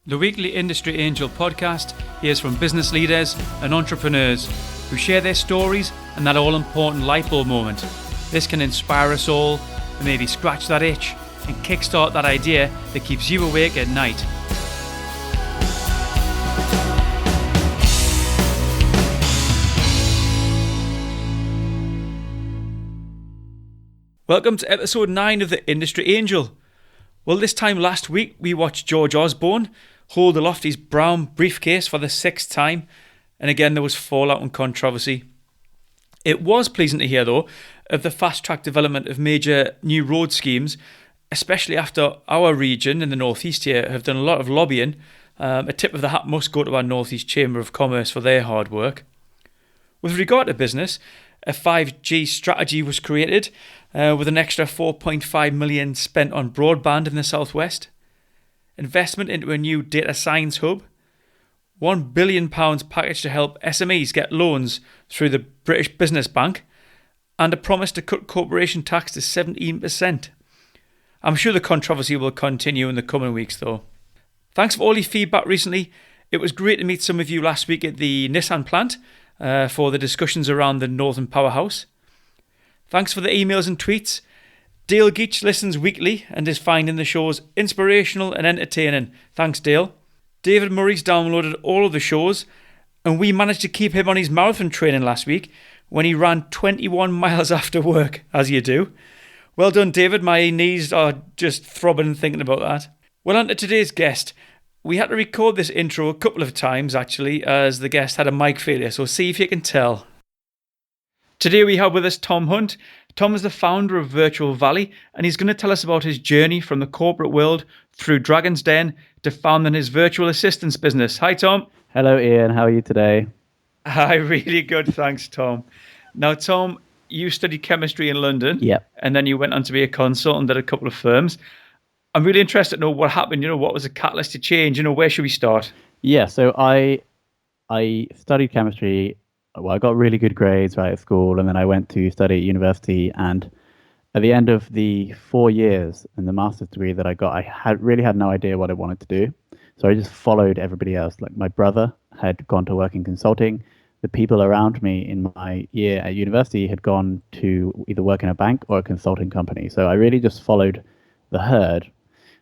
The weekly Industry Angel podcast hears from business leaders and entrepreneurs who share their stories and that all-important light bulb moment. This can inspire us all and maybe scratch that itch and kickstart that idea that keeps you awake at night. Welcome to episode 9 of the Industry Angel. Well, this time last week we watched George Osborne hold aloft his brown briefcase for the 6th time, and again there was fallout and controversy. It was pleasing to hear, though, of the fast-track development of major new road schemes, especially after our region in the northeast here have done a lot of lobbying. A tip of the hat must go to our Northeast Chamber of Commerce for their hard work. With regard to business, a 5G strategy was created with an extra 4.5 million spent on broadband in the southwest, investment into a new data science hub, £1 billion package to help SMEs get loans through the British Business Bank, and a promise to cut corporation tax to 17%. I'm sure the controversy will continue in the coming weeks, though. Thanks for all your feedback recently. It was great to meet some of you last week at the Nissan plant for the discussions around the Northern Powerhouse. Thanks for the emails and tweets. Dale Geach listens weekly and is finding the shows inspirational and entertaining. Thanks, Dale. David Murray's downloaded all of the shows, and we managed to keep him on his marathon training last week when he ran 21 miles after work, as you do. Well done, David. My knees are just throbbing thinking about that. Well, on to today's guest. We had to record this intro a couple of times, actually, as the guest had a mic failure, so see if you can tell. Today we have with us Tom Hunt. Tom is the founder of Virtual Valley, and he's going to tell us about his journey from the corporate world through Dragon's Den to founding his virtual assistance business. Hi, Tom. Hello, Ian. How are you today? Hi, really good. Thanks, Tom. Now, Tom, you studied chemistry in London. Yep. And then you went on to be a consultant at a couple of firms. I'm really interested to know what happened. What was the catalyst to change? Where should we start? Yeah, so I studied chemistry. Well, I got really good grades right at school, and then I went to study at university. And at the end of the 4 years in the master's degree that I got, I really had no idea what I wanted to do. So I just followed everybody else. Like my brother had gone to work in consulting. The people around me in my year at university had gone to either work in a bank or a consulting company. So I really just followed the herd.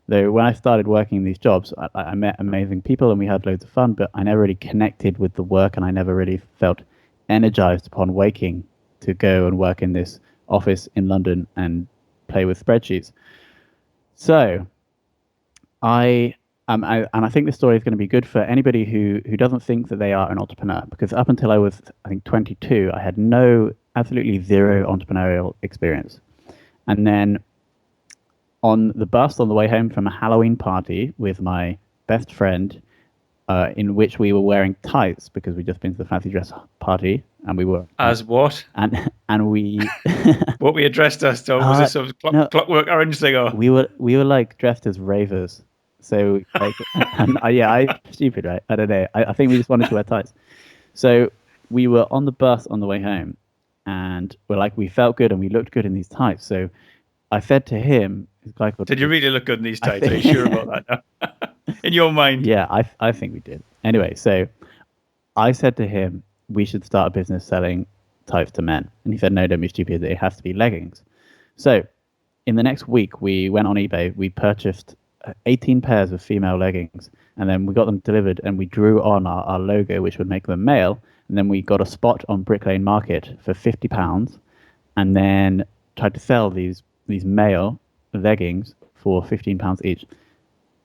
Though when I started working in these jobs, I met amazing people and we had loads of fun, but I never really connected with the work, and I never really felt energized upon waking to go and work in this office in London and play with spreadsheets. So I think this story is going to be good for anybody who doesn't think that they are an entrepreneur, because up until I was, I think, 22, I had absolutely zero entrepreneurial experience. And then on the bus on the way home from a Halloween party with my best friend, in which we were wearing tights because we'd just been to the fancy dress party, and we were as what? And we what we addressed us to was this sort of Clockwork Orange thing, or we were like dressed as ravers. So like, and I stupid, right? I don't know. I think we just wanted to wear tights. So we were on the bus on the way home, and we felt good and we looked good in these tights. So I said to him, "Did you really look good in these tights? Are you sure about that now?" In your mind? Yeah, I think we did. Anyway, so I said to him, we should start a business selling tights to men. And he said, no, don't be stupid. It has to be leggings. So in the next week, we went on eBay. We purchased 18 pairs of female leggings, and then we got them delivered, and we drew on our logo, which would make them male. And then we got a spot on Brick Lane Market for £50, and then tried to sell these male leggings for £15 each.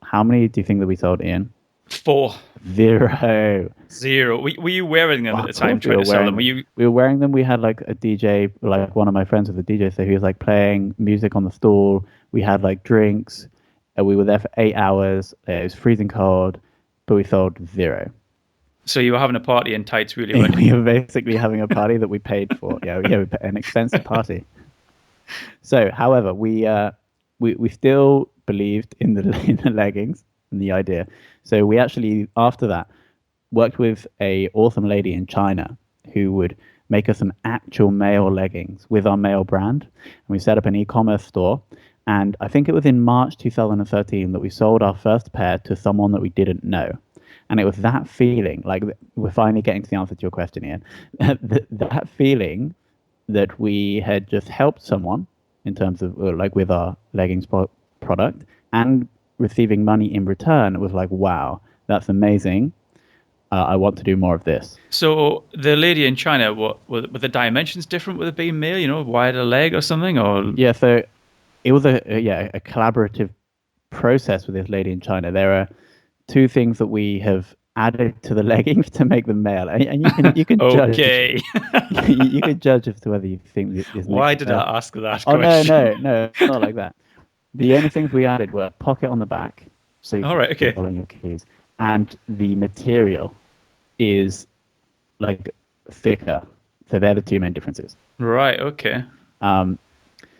How many do you think that we sold, Ian? 4. 0. Were you wearing them at the time trying to sell them? We were wearing them. We had like a DJ, like one of my friends was a DJ, so he was like playing music on the stall. We had like drinks. We were there for 8 hours. It was freezing cold, but we sold 0. So you were having a party in tights, really, weren't you? We were basically having a party that we paid for. Yeah, an expensive party. So, however, we still believed in the leggings and the idea. So we actually, after that, worked with a awesome lady in China who would make us some actual male leggings with our male brand. And we set up an e-commerce store, And I think it was in March 2013 that we sold our first pair to someone that we didn't know. And it was that feeling, like we're finally getting to the answer to your question, Ian. That feeling that we had just helped someone in terms of like with our leggings product and receiving money in return was like, wow, that's amazing. I want to do more of this. So the lady in China, what were the dimensions different with it being male? You know, wider leg or something, or Yeah, so it was a collaborative process with this lady in China. There are two things that we have added to the leggings to make them male, and you can judge okay. you can judge as to whether you think this makes Why it did male. I ask that Oh no, question? it's not like that. The only things we added were a pocket on the back, so you All can right, put it okay, all in your keys, and the material is like thicker. So they're the two main differences. right, okay. Um,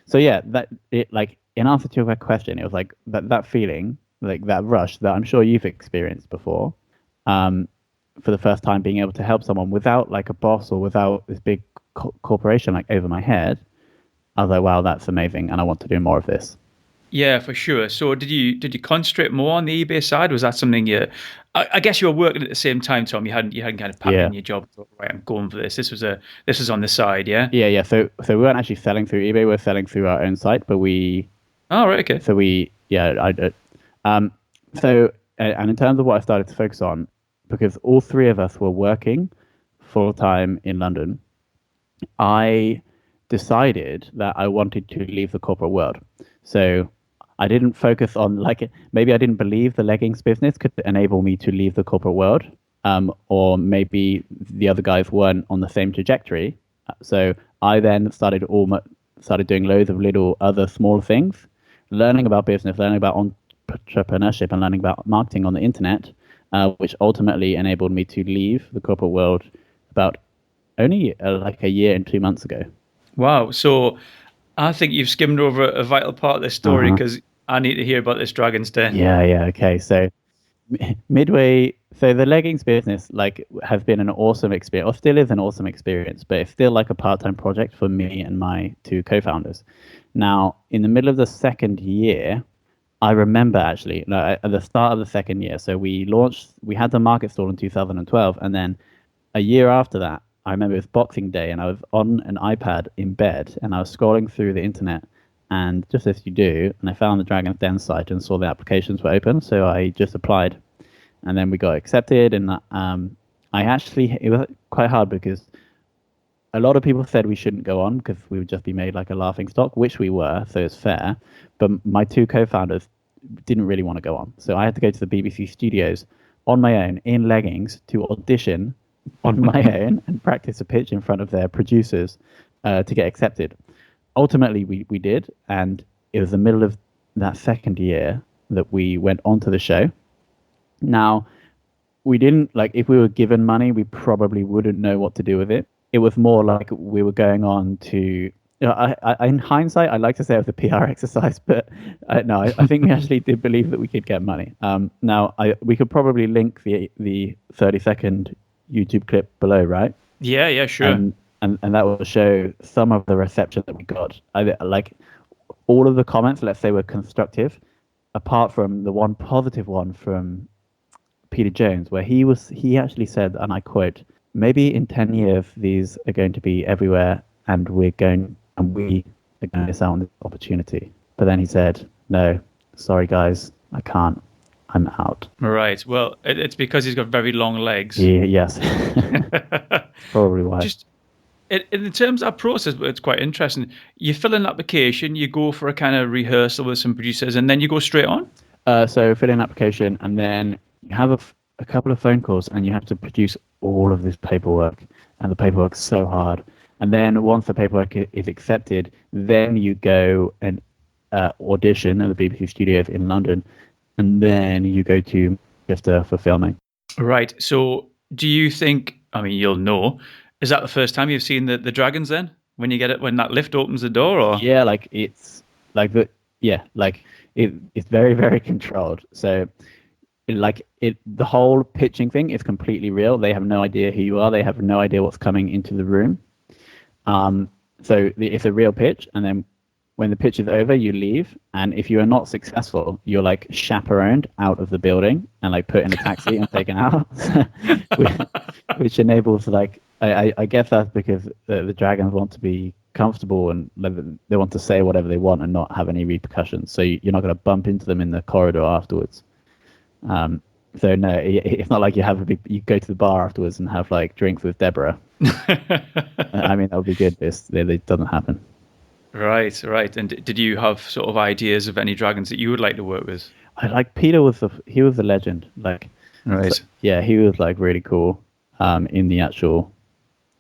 so yeah, that it like in answer to your question, it was like that feeling, like that rush that I'm sure you've experienced before, um, for the first time being able to help someone without like a boss or without this big corporation like over my head. I was like, wow, that's amazing, and I want to do more of this. Yeah, for sure. So did you concentrate more on the eBay side? Was that something you? I guess you were working at the same time, Tom. You hadn't kind of packed Yeah, in your job. And thought, right, I'm going for this. This was on the side, yeah. yeah. So we weren't actually selling through eBay. We're selling through our own site, but Oh, right, okay. yeah, I did. Um, and in terms of what I started to focus on, because all three of us were working full time in London, I decided that I wanted to leave the corporate world. So I didn't focus on like maybe I didn't believe the leggings business could enable me to leave the corporate world, or maybe the other guys weren't on the same trajectory. So I then started doing loads of little other small things, learning about business, learning about entrepreneurship, and learning about marketing on the internet, which ultimately enabled me to leave the corporate world about only like a year and 2 months ago. Wow. So I think you've skimmed over a vital part of this story Uh-huh. because I need to hear about this Dragon's Den. Yeah. Okay. So midway, so the leggings business like has been an awesome experience, or still is an awesome experience, but it's still like a part-time project for me and my two co-founders. Now, in the middle of the second year, I remember actually, no, at the start of the second year. So we had the market stall in 2012, and then a year after that, I remember it was Boxing Day, and I was on an iPad in bed, and I was scrolling through the internet, and just as you do, and I found the Dragon's Den site and saw the applications were open, so I just applied, and then we got accepted, and it was quite hard because a lot of people said we shouldn't go on because we would just be made like a laughing stock, which we were, so it's fair. But my two co-founders didn't really want to go on, so I had to go to the BBC studios on my own in leggings to audition on my own and practice a pitch in front of their producers to get accepted. Ultimately, we did, and it was the middle of that second year that we went onto the show. Now, we didn't like if we were given money, we probably wouldn't know what to do with it. It was more like we were going on to. In hindsight, I'd like to say it was a PR exercise, but no, I think we actually did believe that we could get money. Now, we could probably link the 30-second YouTube clip below, right? Yeah, yeah, sure. And that will show some of the reception that we got. Like all of the comments, let's say, were constructive, apart from the one positive one from Peter Jones, where he actually said, and I quote, "Maybe in 10 years these are going to be everywhere, and we are going to miss out on this opportunity." But then he said, "No, sorry guys, I can't. I'm out." Right. Well, it's because he's got very long legs. Yes, probably why. Just in terms of that process, it's quite interesting. You fill in an application, you go for a kind of rehearsal with some producers, and then you go straight on. So fill in an application, and then you have a couple of phone calls, and you have to produce all of this paperwork, and the paperwork's so hard. And then once the paperwork is accepted, then you go and audition at the BBC studios in London, and then you go to Manchester for filming. Right. So, do you think? I mean, you'll know. Is that the first time you've seen the dragons? Then, when you get it, when that lift opens the door, or Yeah, like it's like the yeah, like it's very very controlled. So the whole pitching thing is completely real. They have no idea who you are. They have no idea what's coming into the room. Um, so it's a real pitch, and then when the pitch is over, you leave, and if you are not successful, you're like chaperoned out of the building and like put in a taxi and taken out, which enables like I guess that's because the dragons want to be comfortable and they want to say whatever they want and not have any repercussions. So you're not going to bump into them in the corridor afterwards. So no, it's not like you go to the bar afterwards and have like drinks with Deborah. I mean, that would be good. It doesn't happen. Right. And did you have sort of ideas of any dragons that you would like to work with? I like Peter he was a legend. Like, right. So, yeah, he was like really cool in the actual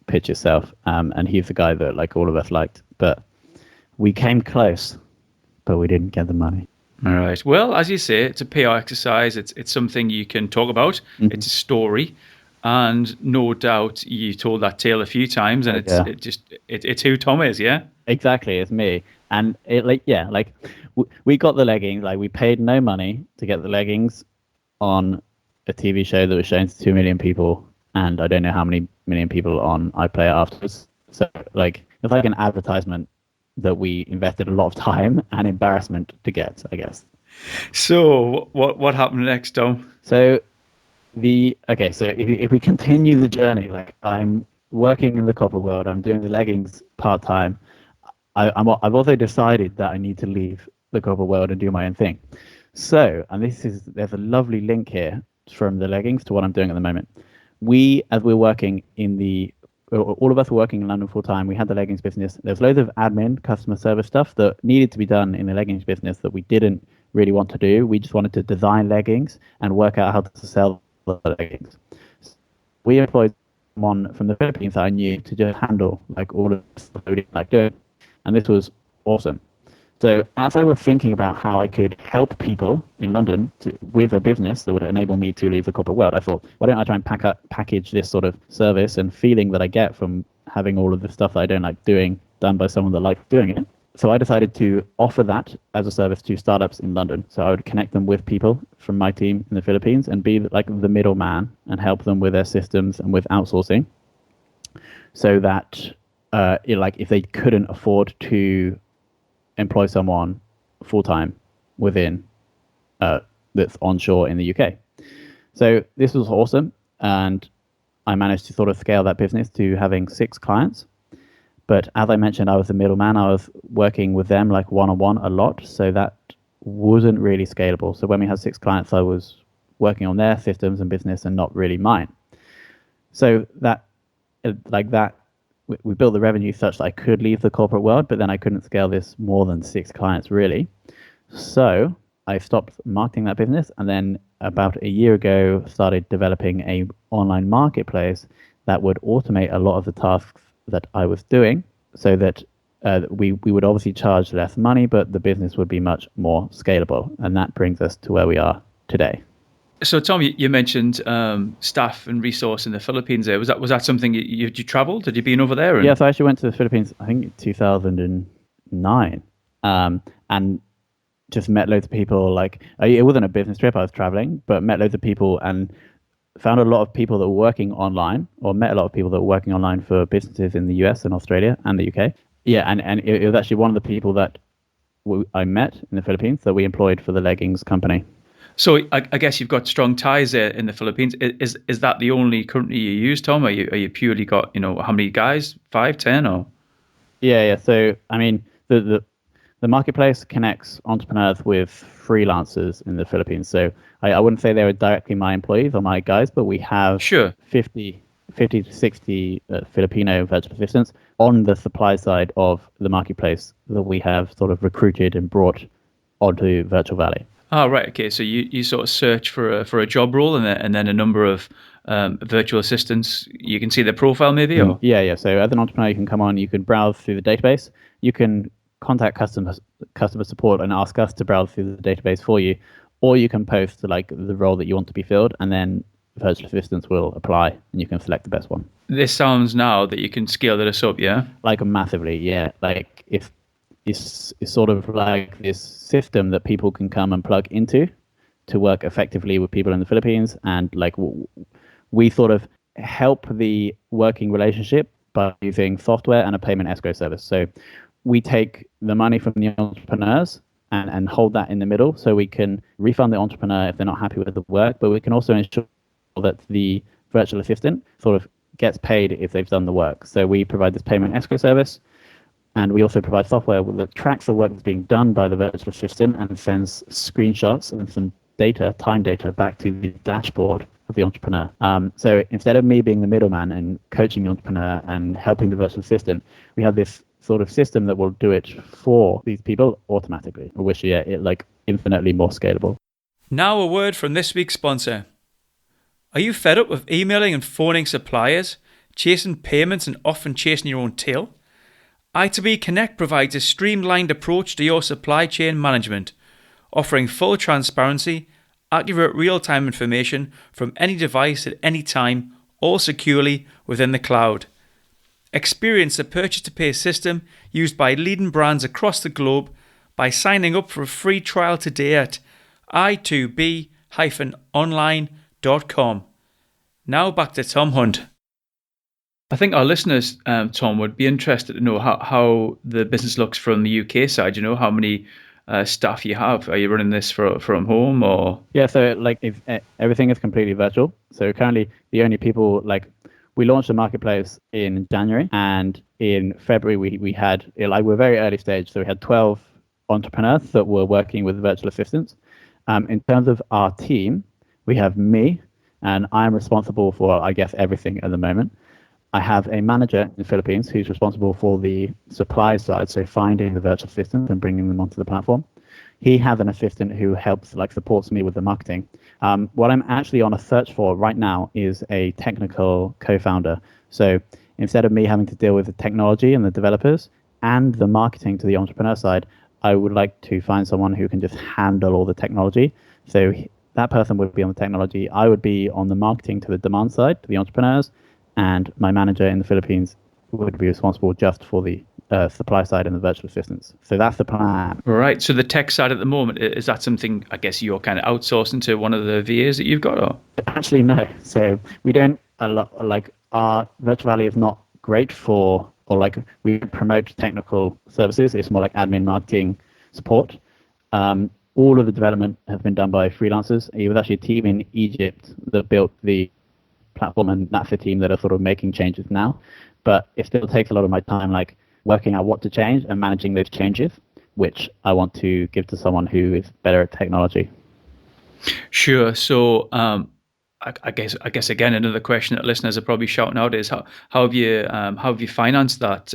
pitch itself. And he's the guy that like all of us liked. But we came close, but we didn't get the money. All right. Well, as you say, it's a PR exercise. It's something you can talk about. Mm-hmm. It's a story. And no doubt you told that tale a few times, and it's who Tom is, yeah? Exactly, it's me. And we got the leggings, like we paid no money to get the leggings on a TV show that was shown to 2 million people, and I don't know how many million people on iPlayer afterwards. So like it's like an advertisement that we invested a lot of time and embarrassment to get, I guess. So what happened next, Tom? So if we continue the journey, like I'm working in the corporate world, I'm doing the leggings part-time. I've also decided that I need to leave the corporate world and do my own thing. So, and there's a lovely link here from the leggings to what I'm doing at the moment. As we're working all of us were working in London full-time, we had the leggings business. There's loads of admin, customer service stuff that needed to be done in the leggings business that we didn't really want to do. We just wanted to design leggings and work out how to sell the leggings. We employed someone from the Philippines that I knew to just handle like all of the stuff that we didn't like doing. And this was awesome. So as I was thinking about how I could help people in London with a business that would enable me to leave the corporate world, I thought, why don't I try and package this sort of service and feeling that I get from having all of the stuff that I don't like doing done by someone that likes doing it. So I decided to offer that as a service to startups in London. So I would connect them with people from my team in the Philippines and be like the middleman and help them with their systems and with outsourcing, so that if they couldn't afford to employ someone full-time within that's onshore in the UK. So this was awesome, and I managed to sort of scale that business to having 6 clients. But as I mentioned, I was the middleman. I was working with them like one-on-one a lot, so that wasn't really scalable. So when we had 6 clients, I was working on their systems and business and not really mine. So we built the revenue such that I could leave the corporate world, but then I couldn't scale this more than 6 clients really. So I stopped marketing that business, and then about a year ago started developing a online marketplace that would automate a lot of the tasks that I was doing, so that we would obviously charge less money, but the business would be much more scalable. And that brings us to where we are today. So, Tom, you mentioned staff and resource in the Philippines. There was that something you traveled? Had you been over there? Yes, I actually went to the Philippines. I think in 2009, and just met loads of people. Like it wasn't a business trip; I was traveling, but met loads of people and found a lot of people that were working online, or met a lot of people that were working online for businesses in the US and Australia and the UK. Yeah, and it was actually one of the people that I met in the Philippines that we employed for the leggings company. So I guess you've got strong ties there in the Philippines. Is that the only company you use, Tom? Are you purely got, how many guys? 5, 10 or? Yeah. So I mean, the marketplace connects entrepreneurs with freelancers in the Philippines. So I wouldn't say they were directly my employees or my guys, but we have 50 to 60 Filipino virtual assistants on the supply side of the marketplace that we have sort of recruited and brought onto Virtual Valley. Oh, right. Okay. So you sort of search for a job role, and then a number of virtual assistants. You can see their profile, maybe. Or? Yeah. So as an entrepreneur, you can come on. You can browse through the database. You can contact customer support and ask us to browse through the database for you, or you can post like the role that you want to be filled, and then virtual assistants will apply, and you can select the best one. This sounds now that you can scale this up, yeah? Like massively, yeah. Like if it's sort of like this system that people can come and plug into to work effectively with people in the Philippines, and like we sort of help the working relationship by using software and a payment escrow service. So we take the money from the entrepreneurs and hold that in the middle, so we can refund the entrepreneur if they're not happy with the work, but we can also ensure that the virtual assistant sort of gets paid if they've done the work. So we provide this payment escrow service, and we also provide software that tracks the work that's being done by the virtual assistant and sends screenshots and some data, time data, back to the dashboard of the entrepreneur. So instead of me being the middleman and coaching the entrepreneur and helping the virtual assistant, we have this sort of system that will do it for these people automatically, which it like infinitely more scalable. Now a word from this week's sponsor. Are you fed up with emailing and phoning suppliers, chasing payments and often chasing your own tail? I2B Connect provides a streamlined approach to your supply chain management, offering full transparency, accurate real-time information from any device at any time, all securely within the cloud. Experience the purchase-to-pay system used by leading brands across the globe by signing up for a free trial today at i2b-online.com. Now back to Tom Hunt. I think our listeners, Tom, would be interested to know how the business looks from the UK side. You know, how many staff you have? Are you running this from home or? Yeah, so like everything is completely virtual. So currently the only people we launched a marketplace in January, and in February we had we're very early stage, so we had 12 entrepreneurs that were working with virtual assistants. In terms of our team, we have me, and I'm responsible for, I guess, everything at the moment. I have a manager in the Philippines who's responsible for the supply side, so finding the virtual assistants and bringing them onto the platform. He has an assistant who helps, supports me with the marketing. What I'm actually on a search for right now is a technical co-founder. So instead of me having to deal with the technology and the developers and the marketing to the entrepreneur side, I would like to find someone who can just handle all the technology. So that person would be on the technology. I would be on the marketing to the demand side, to the entrepreneurs, and my manager in the Philippines would be responsible just for the supply side and the virtual assistants. So that's the plan. Right. So the tech side at the moment, is that something, I guess, you're kind of outsourcing to one of the VAs that you've got? Or? Actually, no. So we don't, our Virtual Valley is not great we promote technical services. It's more like admin, marketing, support. All of the development has been done by freelancers. It was actually a team in Egypt that built the platform, and that's the team that are sort of making changes now. But it still takes a lot of my time, working out what to change and managing those changes, which I want to give to someone who is better at technology. Sure. So I guess again, another question that listeners are probably shouting out is how have you financed that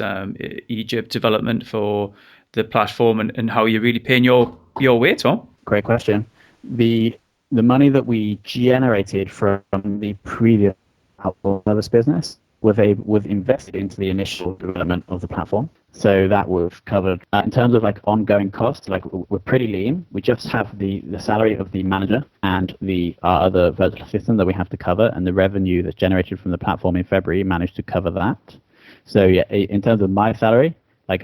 Egypt development for the platform, and how are you really paying your way, Tom? Great question. The money that we generated from the previous outsourced service business was invested into the initial development of the platform. So that was covered. In terms of ongoing costs, we're pretty lean. We just have the salary of the manager and the other virtual assistant that we have to cover, and the revenue that's generated from the platform in February managed to cover that. So yeah, in terms of my salary,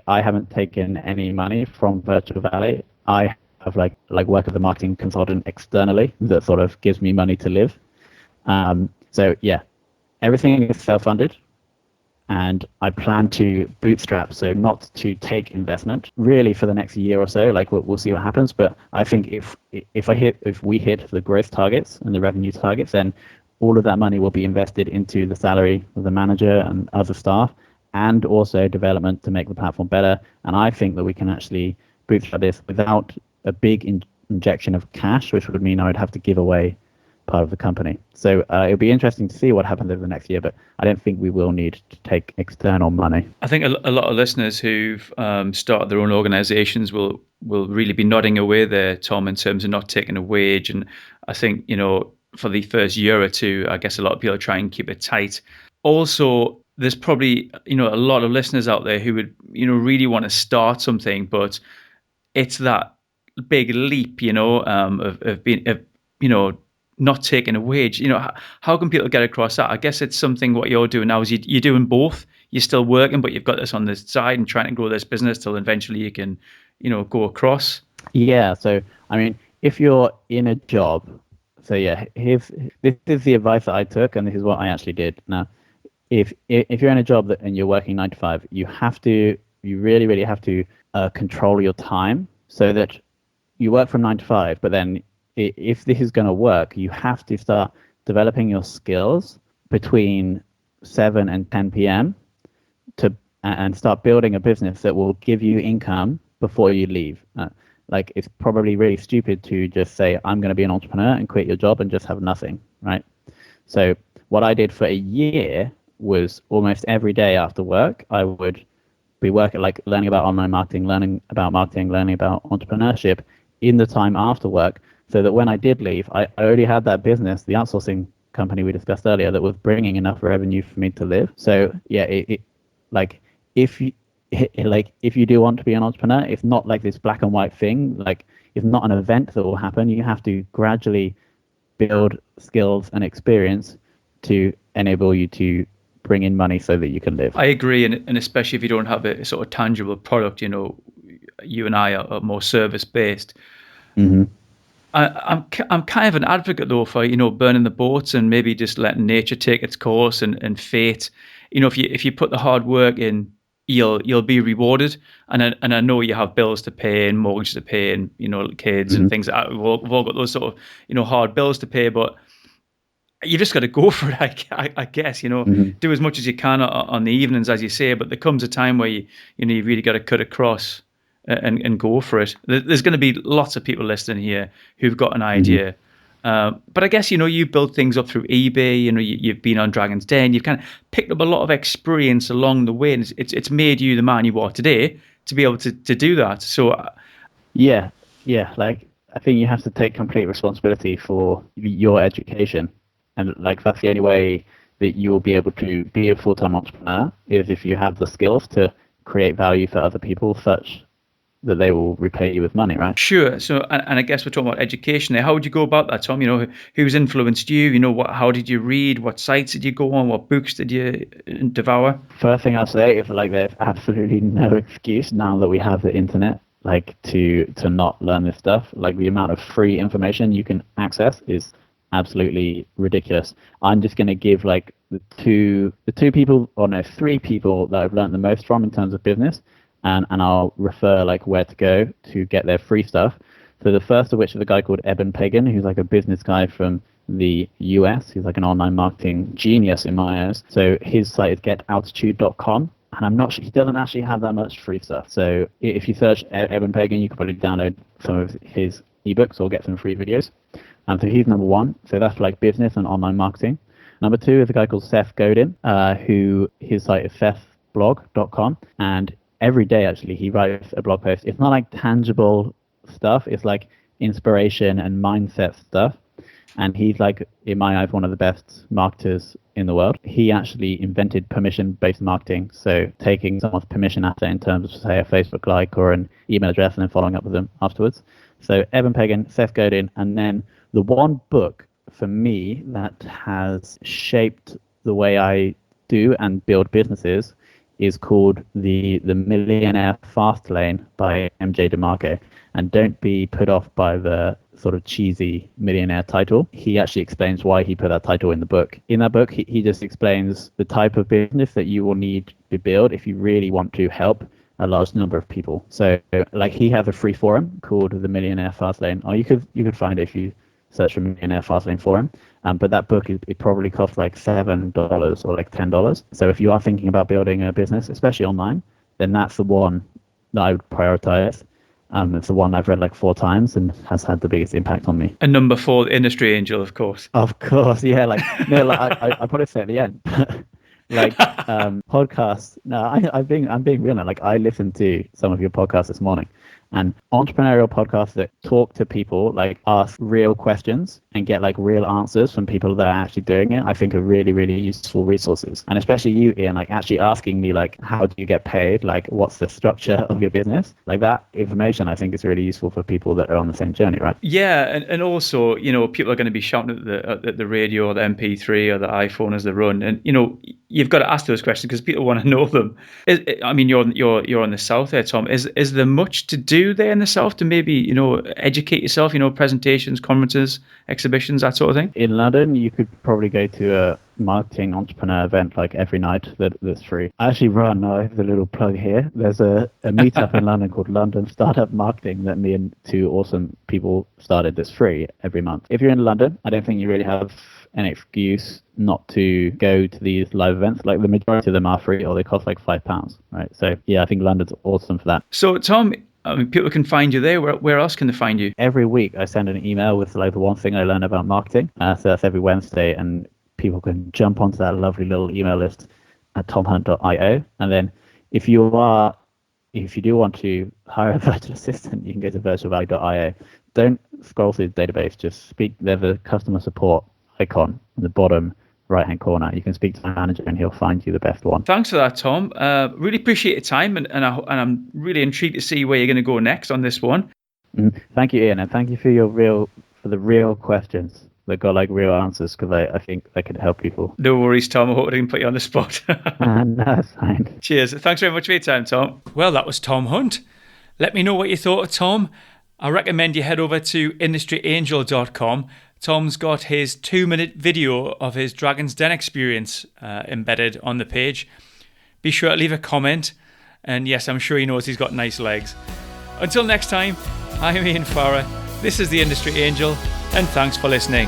I haven't taken any money from Virtual Valley. I have work as a marketing consultant externally that sort of gives me money to live. So yeah, everything is self-funded, and I plan to bootstrap, so not to take investment really for the next year or so. We'll see what happens, but I think if we hit the growth targets and the revenue targets, then all of that money will be invested into the salary of the manager and other staff, and also development to make the platform better. And I think that we can actually bootstrap this without a big injection of cash, which would mean I would have to give away part of the company. So it'll be interesting to see what happens over the next year, but I don't think we will need to take external money. I think a lot of listeners who've started their own organizations will really be nodding away there, Tom, in terms of not taking a wage. And I think, for the first year or two, I guess a lot of people try and keep it tight. Also, there's probably, a lot of listeners out there who would, really want to start something, but it's that big leap, of being, not taking a wage. How can people get across that? I guess it's something what you're doing now is you're doing both. You're still working, but you've got this on the side and trying to grow this business till eventually you can, go across. Yeah. So, if you're in a job, so yeah, this is the advice that I took, and this is what I actually did. Now, if you're in a job and you're working 9 to 5, you have to you really, really have to control your time so that you work from 9 to 5, but then if this is going to work, you have to start developing your skills between 7 and 10 p.m. and start building a business that will give you income before you leave. Like, it's probably really stupid to just say, I'm going to be an entrepreneur and quit your job and just have nothing, right? So what I did for a year was almost every day after work, I would be working, like learning about online marketing, learning about entrepreneurship in the time after work, so that when I did leave, I already had that business, the outsourcing company we discussed earlier, that was bringing enough revenue for me to live. So yeah, like if you if you do want to be an entrepreneur, it's not like this black and white thing. Like, it's not an event that will happen. You have to gradually build skills and experience to enable you to bring in money so that you can live. I agree, and especially if you don't have a sort of tangible product, you and I are more service based. Mm-hmm. I'm kind of an advocate though for burning the boats and maybe just letting nature take its course and fate. If you put the hard work in, you'll be rewarded. And I know you have bills to pay and mortgages to pay and kids Mm-hmm. and things like that. We've all got those sort of hard bills to pay, but you just got to go for it. I guess Mm-hmm. do as much as you can on the evenings, as you say. But there comes a time where you really got to cut across and go for it. There's going to be lots of people listening here who've got an idea. But I guess, you build things up through eBay, you've been on Dragon's Den, you've kind of picked up a lot of experience along the way, and it's made you the man you are today to be able to do that. So Yeah, like, I think you have to take complete responsibility for your education. And like, that's the only way that you will be able to be a full-time entrepreneur, is if you have the skills to create value for other people such that they will repay you with money, right? sure. So, and I guess we're talking about education there. How would you go about that, Tom? Who's influenced you? How did you read? What sites did you go on? What books did you devour? First thing I'll say is, like, there's absolutely no excuse now that we have the internet, like, to not learn this stuff. Like, the amount of free information you can access is absolutely ridiculous. I'm just going to give like the three people that I've learned the most from in terms of business, and I'll refer like where to go to get their free stuff. So the first of which is a guy called Eben Pagan, who's like a business guy from the US. He's like an online marketing genius in my eyes. So his site is getaltitude.com. And I'm not sure, he doesn't actually have that much free stuff. So if you search Eben Pagan, you can probably download some of his ebooks or get some free videos. So he's number one. So that's like business and online marketing. Number two is a guy called Seth Godin, who his site is sethblog.com. And every day, actually, he writes a blog post. It's not like tangible stuff. It's like inspiration and mindset stuff. And he's like, in my eyes, one of the best marketers in the world. He actually invented permission-based marketing. So taking someone's permission after in terms of, say, a Facebook like or an email address and then following up with them afterwards. So Eben Pagan, Seth Godin, and then the one book for me that has shaped the way I do and build businesses is called the Millionaire Fastlane by MJ DeMarco. And don't be put off by the sort of cheesy millionaire title. He actually explains why he put that title in the book. In that book, he just explains the type of business that you will need to build if you really want to help a large number of people. So like, he has a free forum called the Millionaire Fastlane, or you could find it if you search for Millionaire Fastlane forum. But that book, it probably costs like $7 or like $10. So if you are thinking about building a business, especially online, then that's the one that I would prioritize. It's the one I've read like 4 times and has had the biggest impact on me. And number 4, the industry angel, of course. Of course, yeah. Like, no, like, I probably say at the end. Like, podcasts. No, I'm being real now. Like, I listened to some of your podcasts this morning, and entrepreneurial podcasts that talk to people, like ask real questions and get like real answers from people that are actually doing it, I think are really, really useful resources. And especially you, Ian, like actually asking me like, how do you get paid? Like, what's the structure of your business? Like, that information I think is really useful for people that are on the same journey, right? Yeah, and also, people are going to be shouting at the radio or the MP3 or the iPhone as they run, and you've got to ask those questions because people want to know them. I mean, you're on the south there, Tom. Is there much to do do there in the South to maybe, you know, educate yourself, you know, presentations, conferences, exhibitions, that sort of thing? In London, you could probably go to a marketing entrepreneur event like every night that's free. I actually run, I have a little plug here. There's a meetup in London called London Startup Marketing that me and two awesome people started that's free every month. If you're in London, I don't think you really have an excuse not to go to these live events. Like the majority of them are free or they cost like £5, right? So yeah, I think London's awesome for that. So Tom, I mean, people can find you there. Where else can they find you? Every week I send an email with like the one thing I learned about marketing. So that's every Wednesday, and people can jump onto that lovely little email list at tomhunt.io. And then if you do want to hire a virtual assistant, you can go to virtualvalue.io. Don't scroll through the database, just speak. There's a customer support icon in the bottom right-hand corner. You can speak to the manager and he'll find you the best one. Thanks for that, Tom. Really appreciate your time, and I'm really intrigued to see where you're going to go next on this one. Thank you, Ian, and thank you for the real questions that got like real answers, because I think that could help people. No worries, Tom. I hope I didn't put you on the spot. No, that's fine. Cheers. Thanks very much for your time, Tom. Well, that was Tom Hunt. Let me know what you thought of Tom. I recommend you head over to industryangel.com. Tom's got his 2-minute video of his Dragon's Den experience embedded on the page. Be sure to leave a comment. And yes, I'm sure he knows he's got nice legs. Until next time, I'm Ian Farrer. This is the Industry Angel, and thanks for listening.